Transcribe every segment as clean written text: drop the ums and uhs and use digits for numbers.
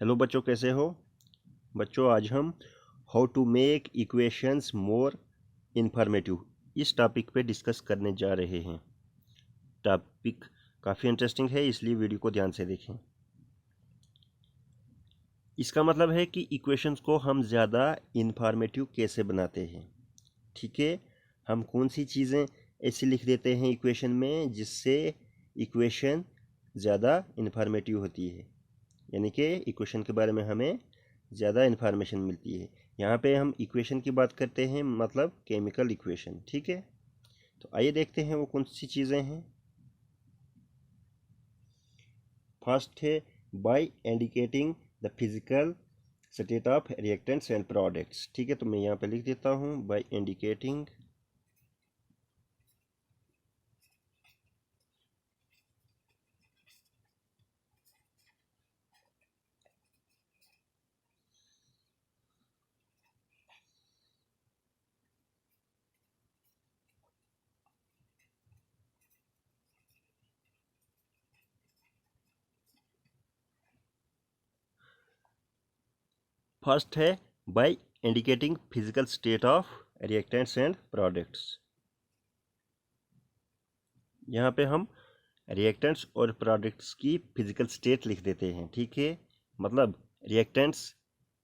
Hello बच्चों, कैसे हो बच्चों। आज हम how to make equations more informative इस टॉपिक पे डिस्कस करने जा रहे हैं। टॉपिक काफ़ी इंटरेस्टिंग है, इसलिए वीडियो को ध्यान से देखें। इसका मतलब है कि इक्वेशंस को हम ज़्यादा इंफॉर्मेटिव कैसे बनाते हैं। ठीक है, हम कौन सी चीज़ें ऐसी लिख देते हैं इक्वेशन में जिससे इक्वेशन ज़्यादा इंफॉर्मेटिव होती है, यानी कि इक्वेशन के बारे में हमें ज़्यादा इन्फॉर्मेशन मिलती है। यहाँ पे हम इक्वेशन की बात करते हैं, मतलब केमिकल इक्वेशन। ठीक है, तो आइए देखते हैं वो कौन सी चीज़ें हैं। फर्स्ट है by indicating the physical state of reactants and products. ठीक है, तो मैं यहाँ पे लिख देता हूँ बाय इंडिकेटिंग फर्स्ट है by indicating physical state of reactants and products. यहाँ पे हम रिएक्टेंट्स और प्रोडक्ट्स की फिजिकल स्टेट लिख देते हैं। ठीक है, मतलब रिएक्टेंट्स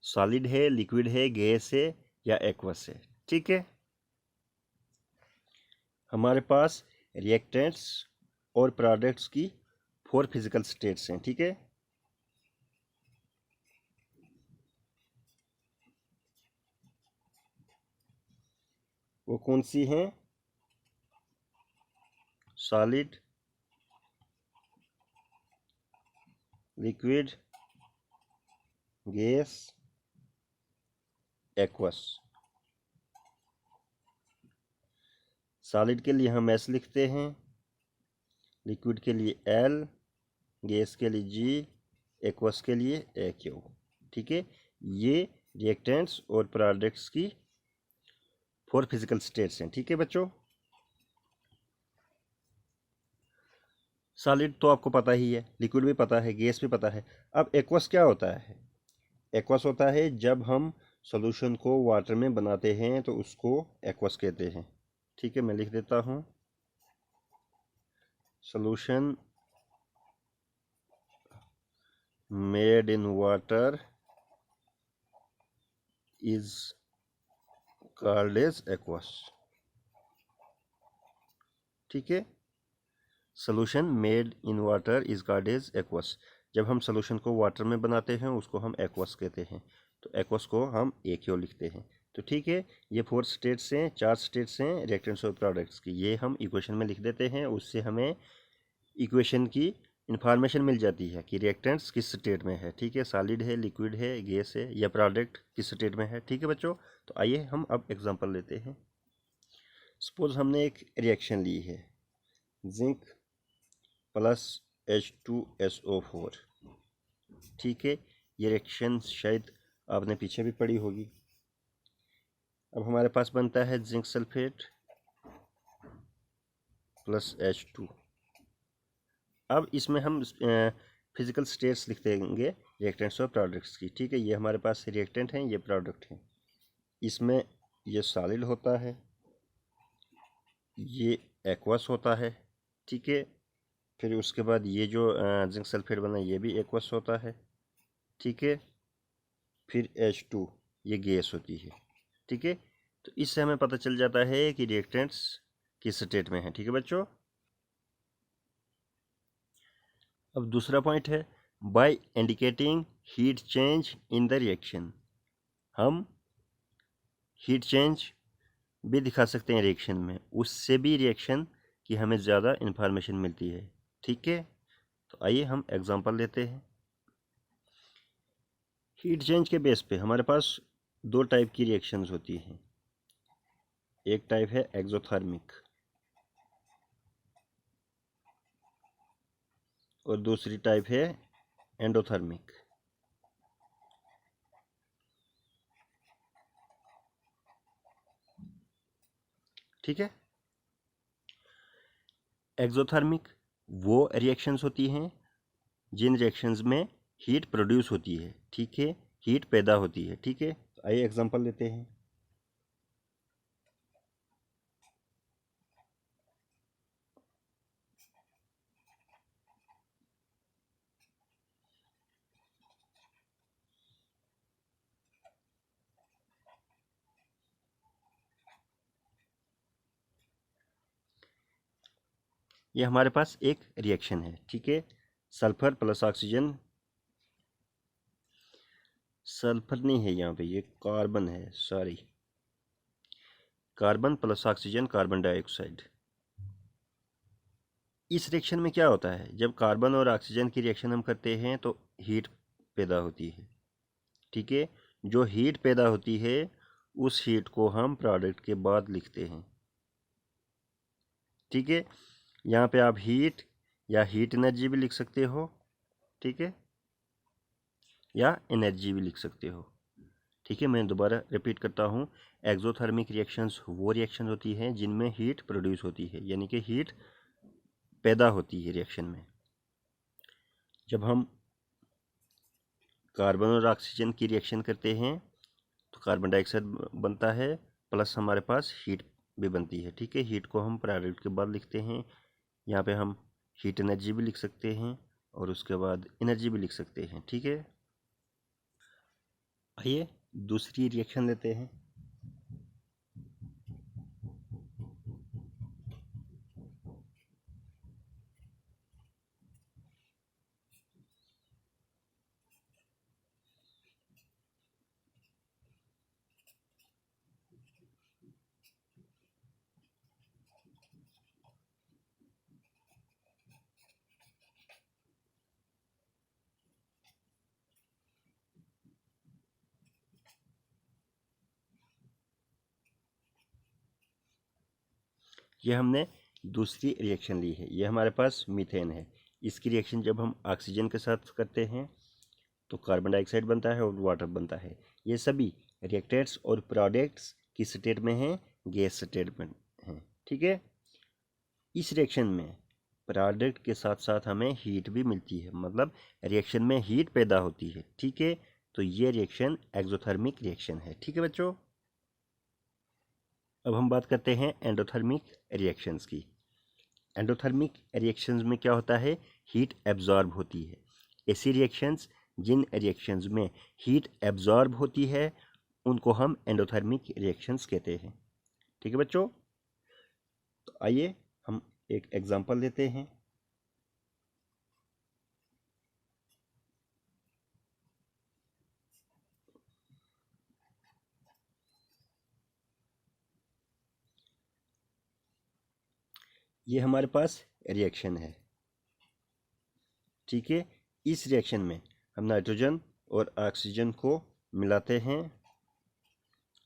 सॉलिड है, लिक्विड है, गैस है या एक्वस है। ठीक है, हमारे पास रिएक्टेंट्स और प्रोडक्ट्स की 4 फिजिकल स्टेट्स हैं। ठीक है, वो कौन सी हैं? Solid, liquid, gas, aqueous. Solid के लिए हम एस लिखते हैं, लिक्विड के लिए एल, गैस के लिए जी, एक्वस के लिए ए क्यू। ठीक है, ये रिएक्टेंट्स और प्रोडक्ट्स की 4 फिजिकल स्टेट्स हैं। ठीक है बच्चों, सॉलिड तो आपको पता ही है, लिक्विड भी पता है, गैस भी पता है। अब एक्वस क्या होता है? एक्वस होता है जब हम सॉल्यूशन को वाटर में बनाते हैं तो उसको एक्वस कहते हैं। ठीक है, मैं लिख देता हूँ solution made in water is called as aqueous. ठीक है, solution made in water is called as aqueous. जब हम सॉल्यूशन को वाटर में बनाते हैं उसको हम एक्वस कहते हैं, तो एक्वस को हम एक्यू लिखते हैं। तो ठीक है, ये 4 स्टेट्स हैं, 4 स्टेट्स हैं रिएक्टेंट्स और प्रोडक्ट्स की। ये हम इक्वेशन में लिख देते हैं, उससे हमें इक्वेशन की इंफॉर्मेशन मिल जाती है कि रिएक्टेंट्स किस स्टेट में है। ठीक है, सॉलिड है, लिक्विड है, गैस है या प्रोडक्ट किस स्टेट में है। ठीक है बच्चों, तो आइए हम अब एग्जांपल लेते हैं। सपोज हमने एक रिएक्शन ली है, जिंक प्लस H2SO4। ठीक है, ये रिएक्शन शायद आपने पीछे भी पढ़ी होगी। अब हमारे पास बनता है जिंक सल्फेट प्लस H2। अब इसमें हम फिजिकल स्टेट्स लिख देंगे रिएक्टेंट्स और प्रोडक्ट्स की। ठीक है, ये हमारे पास रिएक्टेंट हैं, ये प्रोडक्ट हैं। इसमें ये सॉलिड होता है, ये एक्वस होता है। ठीक है, फिर उसके बाद ये जो जिंक सल्फेट बना ये भी एक्वस होता है। ठीक है, फिर H2 ये गैस होती है। ठीक है, तो इससे हमें पता चल जाता है कि रिएक्टेंट्स किस स्टेट में है। ठीक है बच्चों, अब दूसरा पॉइंट है by indicating heat change in the reaction. हम हीट चेंज भी दिखा सकते हैं रिएक्शन में, उससे भी रिएक्शन की हमें ज़्यादा इन्फॉर्मेशन मिलती है। ठीक है, तो आइए हम एग्जांपल लेते हैं। हीट चेंज के बेस पे हमारे पास 2 टाइप की रिएक्शंस होती हैं। एक टाइप है एक्सोथर्मिक और दूसरी टाइप है एंडोथर्मिक। ठीक है, एक्सोथर्मिक वो रिएक्शंस होती हैं जिन रिएक्शंस में हीट प्रोड्यूस होती है, ठीक है, हीट पैदा होती है, ठीक है। तो आइए एग्जांपल लेते हैं। ये हमारे पास एक रिएक्शन है, ठीक है, सल्फर प्लस ऑक्सीजन, सल्फर नहीं है यहाँ पे, ये कार्बन है, sorry, carbon plus oxygen carbon dioxide. इस रिएक्शन में क्या होता है, जब कार्बन और ऑक्सीजन की रिएक्शन हम करते हैं तो हीट पैदा होती है, ठीक है। जो हीट पैदा होती है उस हीट को हम प्रोडक्ट के बाद लिखते हैं, ठीक है। यहाँ पे आप हीट या हीट एनर्जी भी लिख सकते हो, ठीक है, या एनर्जी भी लिख सकते हो, ठीक है। मैं दोबारा रिपीट करता हूँ, एक्सोथर्मिक रिएक्शंस वो रिएक्शन होती हैं जिनमें हीट प्रोड्यूस होती है, यानी कि हीट पैदा होती है रिएक्शन में। जब हम कार्बन और ऑक्सीजन की रिएक्शन करते हैं तो कार्बन डाइऑक्साइड बनता है, प्लस हमारे पास हीट भी बनती है, ठीक है। हीट को हम प्रोडक्ट के बाद लिखते हैं, यहाँ पे हम हीट एनर्जी भी लिख सकते हैं और उसके बाद एनर्जी भी लिख सकते हैं, ठीक है। आइए दूसरी रिएक्शन लेते हैं। ये हमने दूसरी रिएक्शन ली है, ये हमारे पास मीथेन है। इसकी रिएक्शन जब हम ऑक्सीजन के साथ करते हैं तो कार्बन डाइऑक्साइड बनता है और वाटर बनता है। ये सभी रिएक्टेंट्स और प्रोडक्ट्स किस स्टेट में हैं, गैस स्टेट में हैं, ठीक है। इस रिएक्शन में प्रोडक्ट के साथ साथ हमें हीट भी मिलती है, मतलब रिएक्शन में हीट पैदा होती है, ठीक है। तो ये रिएक्शन एक्सोथर्मिक रिएक्शन है, ठीक है बच्चों। अब हम बात करते हैं एंडोथर्मिक रिएक्शंस की। एंडोथर्मिक रिएक्शंस में क्या होता है, हीट एब्जॉर्ब होती है। ऐसी रिएक्शंस जिन रिएक्शंस में हीट एब्जॉर्ब होती है उनको हम एंडोथर्मिक रिएक्शंस कहते हैं, ठीक है बच्चों। तो आइए हम एक एग्जांपल लेते हैं। ये हमारे पास रिएक्शन है, ठीक है। इस रिएक्शन में हम नाइट्रोजन और ऑक्सीजन को मिलाते हैं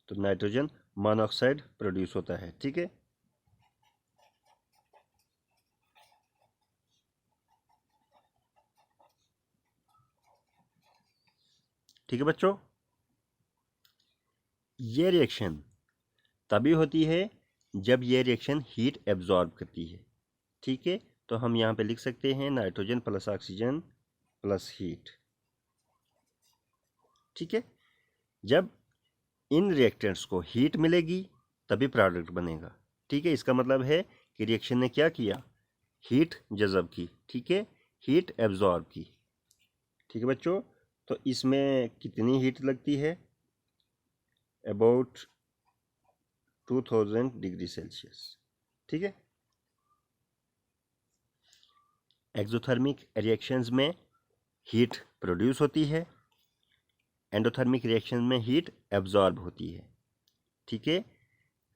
तो नाइट्रोजन मोनोऑक्साइड प्रोड्यूस होता है, ठीक है। ठीक है बच्चों, ये रिएक्शन तभी होती है जब ये रिएक्शन हीट एब्जॉर्ब करती है, ठीक है। तो हम यहाँ पे लिख सकते हैं nitrogen plus oxygen plus heat, ठीक है। जब इन रिएक्टेंट्स को हीट मिलेगी तभी प्रोडक्ट बनेगा, ठीक है। इसका मतलब है कि रिएक्शन ने क्या किया, हीट जज़ब की, ठीक है, हीट एब्जॉर्ब की, ठीक है बच्चों। तो इसमें कितनी हीट लगती है, अबाउट 2000 डिग्री सेल्सियस, ठीक है। एक्सोथर्मिक रिएक्शंस में हीट प्रोड्यूस होती है, एंडोथर्मिक रिएक्शन में हीट एब्जॉर्ब होती है, ठीक है।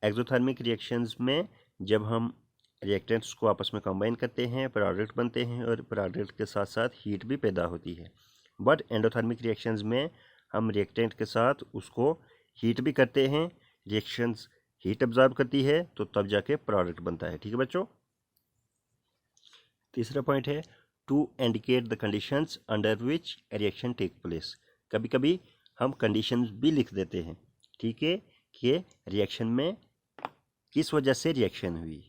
एक्सोथर्मिक रिएक्शंस में जब हम रिएक्टेंट्स को आपस में कंबाइन करते हैं प्रोडक्ट बनते हैं और प्रोडक्ट के साथ साथ हीट भी पैदा होती है। बट एंडोथर्मिक रिएक्शंस में हम रिएक्टेंट के साथ उसको हीट भी करते हैं, रिएक्शंस हीट एब्जॉर्ब करती है तो तब जाके प्रोडक्ट बनता है, ठीक है बच्चों। तीसरा पॉइंट है to indicate the conditions under which reaction take place. कभी कभी हम कंडीशंस भी लिख देते हैं, ठीक है, कि रिएक्शन में किस वजह से रिएक्शन हुई।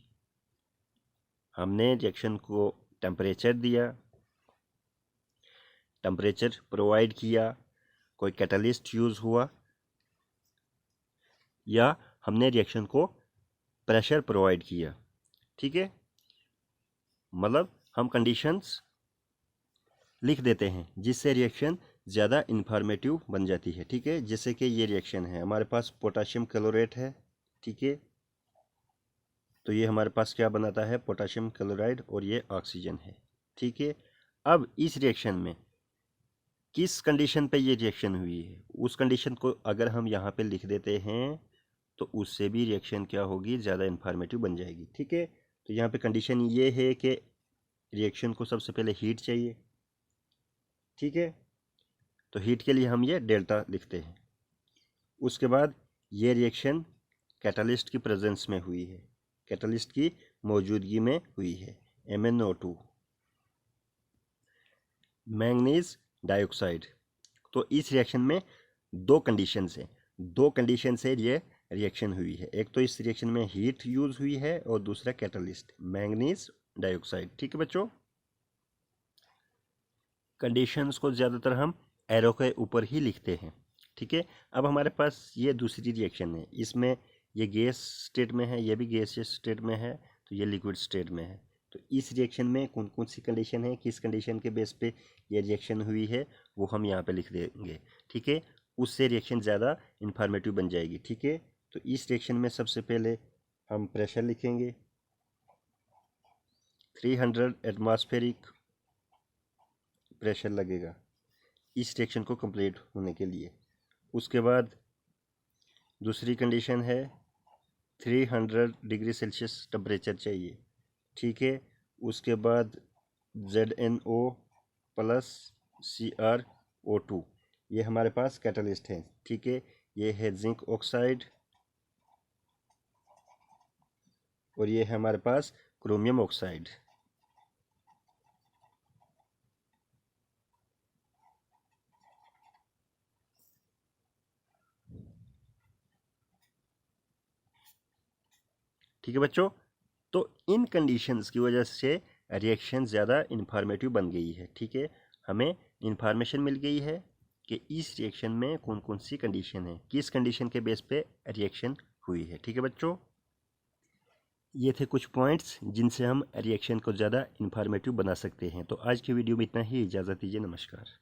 हमने रिएक्शन को टेम्परेचर दिया, टेम्परेचर प्रोवाइड किया, कोई कैटलिस्ट यूज़ हुआ, या हमने रिएक्शन को प्रेशर प्रोवाइड किया। ठीक है, मतलब हम कंडीशंस लिख देते हैं जिससे रिएक्शन ज़्यादा इंफॉर्मेटिव बन जाती है। ठीक है, जैसे कि ये रिएक्शन है, हमारे पास पोटाशियम क्लोरेट है। ठीक है, तो ये हमारे पास क्या बनाता है, पोटाशियम क्लोराइड, और ये ऑक्सीजन है। ठीक है, अब इस रिएक्शन में किस कंडीशन पे ये रिएक्शन हुई है, उस कंडीशन को अगर हम यहाँ पे लिख देते हैं तो उससे भी रिएक्शन क्या होगी, ज़्यादा इंफॉर्मेटिव बन जाएगी। ठीक है, तो यहाँ पे कंडीशन ये है कि रिएक्शन को सबसे पहले हीट चाहिए। ठीक है, तो हीट के लिए हम ये डेल्टा लिखते हैं। उसके बाद ये रिएक्शन कैटलिस्ट की प्रेजेंस में हुई है, कैटलिस्ट की मौजूदगी में हुई है, MnO2, मैंगनीज डाइऑक्साइड। तो इस रिएक्शन में दो कंडीशंस हैं, दो कंडीशन से ये रिएक्शन हुई है। एक तो इस रिएक्शन में हीट यूज हुई है और दूसरा कैटलिस्ट मैंगनीज डाइऑक्साइड। ठीक है बच्चों, कंडीशंस को ज़्यादातर हम एरो के ऊपर ही लिखते हैं। ठीक है, अब हमारे पास ये दूसरी रिएक्शन है, इसमें ये गैस स्टेट में है, ये भी गैस स्टेट में है, तो ये लिक्विड स्टेट में है। तो इस रिएक्शन में कौन कौन सी कंडीशन है, किस कंडीशन के बेस पे ये रिएक्शन हुई है, वो हम यहाँ पे लिख देंगे। ठीक है, उससे रिएक्शन ज़्यादा इंफॉर्मेटिव बन जाएगी। ठीक है, तो इस रिएक्शन में सबसे पहले हम प्रेशर लिखेंगे, 300 एटमॉस्फेरिक प्रेशर लगेगा इस रिएक्शन को कंप्लीट होने के लिए। उसके बाद दूसरी कंडीशन है 300 डिग्री सेल्सियस टेम्परेचर चाहिए। ठीक है, उसके बाद ZnO प्लस CrO2, ये हमारे पास कैटलिस्ट है। ठीक है, ये है जिंक ऑक्साइड और ये है हमारे पास क्रोमियम ऑक्साइड। ठीक है बच्चों, तो इन कंडीशंस की वजह से रिएक्शन ज़्यादा इंफॉर्मेटिव बन गई है। ठीक है, हमें इंफॉर्मेशन मिल गई है कि इस रिएक्शन में कौन कौन सी कंडीशन है, किस कंडीशन के बेस पे रिएक्शन हुई है। ठीक है बच्चों, ये थे कुछ पॉइंट्स जिनसे हम रिएक्शन को ज़्यादा इंफॉर्मेटिव बना सकते हैं। तो आज की वीडियो में इतना ही, इजाज़त दीजिए, नमस्कार।